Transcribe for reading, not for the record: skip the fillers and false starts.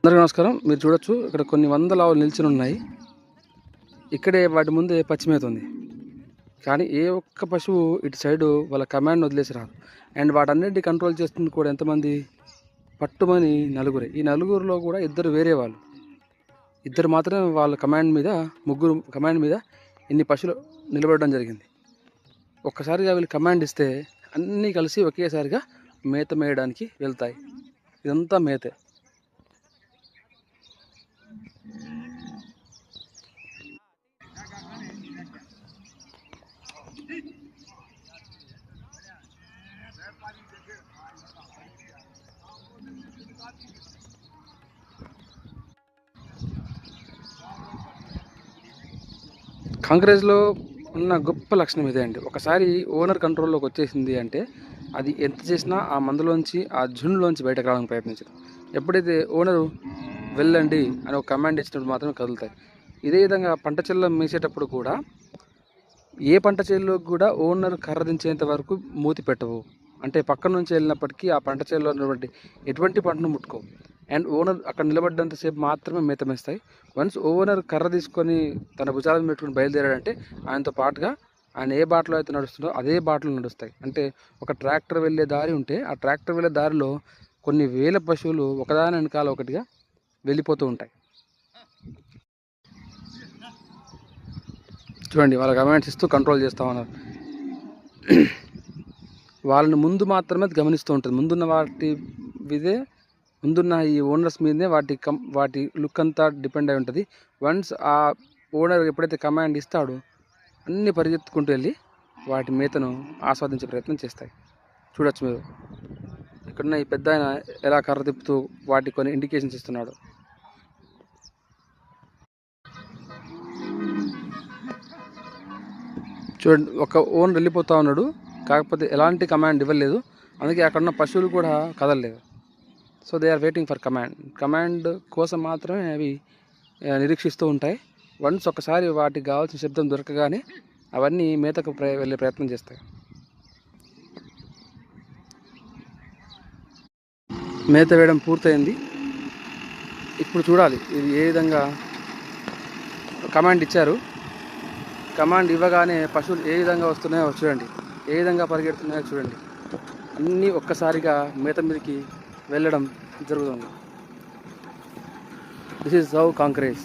అందరికీ నమస్కారం. మీరు చూడొచ్చు ఇక్కడ కొన్ని వందల ఆవులు నిల్చుని ఉన్నాయి. ఇక్కడే వాటి ముందే పచ్చిమేత ఉంది. కానీ ఏ ఒక్క పశువు ఇటు సైడు వాళ్ళ కమాండ్ని వదిలేసి రాదు. అండ్ వాటన్నిటిని కంట్రోల్ చేస్తుంది కూడా ఎంతమంది? పట్టుమని నలుగురే. ఈ నలుగురిలో కూడా ఇద్దరు వేరే వాళ్ళు. ఇద్దరు మాత్రమే వాళ్ళ కమాండ్ మీద, ముగ్గురు కమాండ్ మీద ఇన్ని పశువులు నిలబడడం జరిగింది. ఒక్కసారిగా వీళ్ళు కమాండ్ ఇస్తే అన్నీ కలిసి ఒకేసారిగా మేత మేయడానికి వెళ్తాయి. ఇదంతా మేతే. కాంగ్రెస్లో ఉన్న గొప్ప లక్షణం ఇదే అండి. ఒకసారి ఓనర్ కంట్రోల్లోకి వచ్చేసింది అంటే అది ఎంత చేసినా ఆ మందులోంచి, ఆ జున్నులోంచి బయటకు రావడానికి ప్రయత్నించదు. ఎప్పుడైతే ఓనరు వెళ్ళండి అని ఒక కమాండ్ ఇచ్చినప్పుడు మాత్రమే కదులుతాయి. ఇదే విధంగా పంట చేల్లో మేసేటప్పుడు కూడా ఏ పంట చేల్లోకి కూడా ఓనర్ కర్ర దించేంత వరకు మూతి పెట్టవు. అంటే పక్క నుంచి వెళ్ళినప్పటికీ ఆ పంట చేల్లో ఉన్నటువంటి ఎటువంటి పంటను ముట్టుకోవు. అండ్ ఓనర్ అక్కడ నిలబడ్డంతసేపు మాత్రమే మేత మేస్తాయి. వన్స్ ఓనర్ కర్ర తీసుకొని తన భుజాలను పెట్టుకుని బయలుదేరాడంటే ఆయనతో పాటుగా ఆయన ఏ బాటలో అయితే నడుస్తుందో అదే బాటలో నడుస్తాయి. అంటే ఒక ట్రాక్టర్ వెళ్ళే దారి ఉంటే ఆ ట్రాక్టర్ వెళ్ళే దారిలో కొన్ని వేల పశువులు ఒకదాని వెనకాల ఒకటిగా వెళ్ళిపోతూ ఉంటాయి. చూడండి, వాళ్ళ కమాండ్స్ ఇస్తూ కంట్రోల్ చేస్తూ ఉన్నారు. వాళ్ళని ముందు మాత్రమే గమనిస్తూ ఉంటుంది. ముందున్న ఈ ఓనర్స్ మీదనే వాటి లుక్ అంతా డిపెండ్ అయి ఉంటుంది. వన్స్ ఆ ఓనర్ ఎప్పుడైతే కమాండ్ ఇస్తాడో అన్నీ పరిగెత్తుకుంటూ వెళ్ళి వాటి మేతను ఆస్వాదించే ప్రయత్నం చేస్తాయి. చూడొచ్చు మీరు ఇక్కడున్న ఈ పెద్ద ఆయన ఎలా కర్ర తిప్పుతూ వాటి కొన్ని ఇండికేషన్స్ ఇస్తున్నాడు. చూడండి, ఒక ఓనర్ వెళ్ళిపోతూ ఉన్నాడు, కాకపోతే ఎలాంటి కమాండ్ ఇవ్వలేదు. అందుకే అక్కడున్న పశువులు కూడా కదలలేదు. So they are waiting for command కోసం మాత్రమే అవి నిరీక్షిస్తూ ఉంటాయి. వన్స్ ఒకసారి వాటికి కావాల్సిన శబ్దం దొరకగానే అవన్నీ మేతకు వెళ్ళే ప్రయత్నం చేస్తాయి. మేత వేయడం పూర్తయింది. ఇప్పుడు చూడాలి ఇది ఏ విధంగా కమాండ్ ఇచ్చారు. కమాండ్ ఇవ్వగానే పశువులు ఏ విధంగా వస్తున్నాయో చూడండి, ఏ విధంగా పరిగెడుతున్నాయో చూడండి. అన్నీ ఒక్కసారిగా మేత మీదకి వెళ్ళడం జరుగుతుంది. This is how కాంక్రీజ్.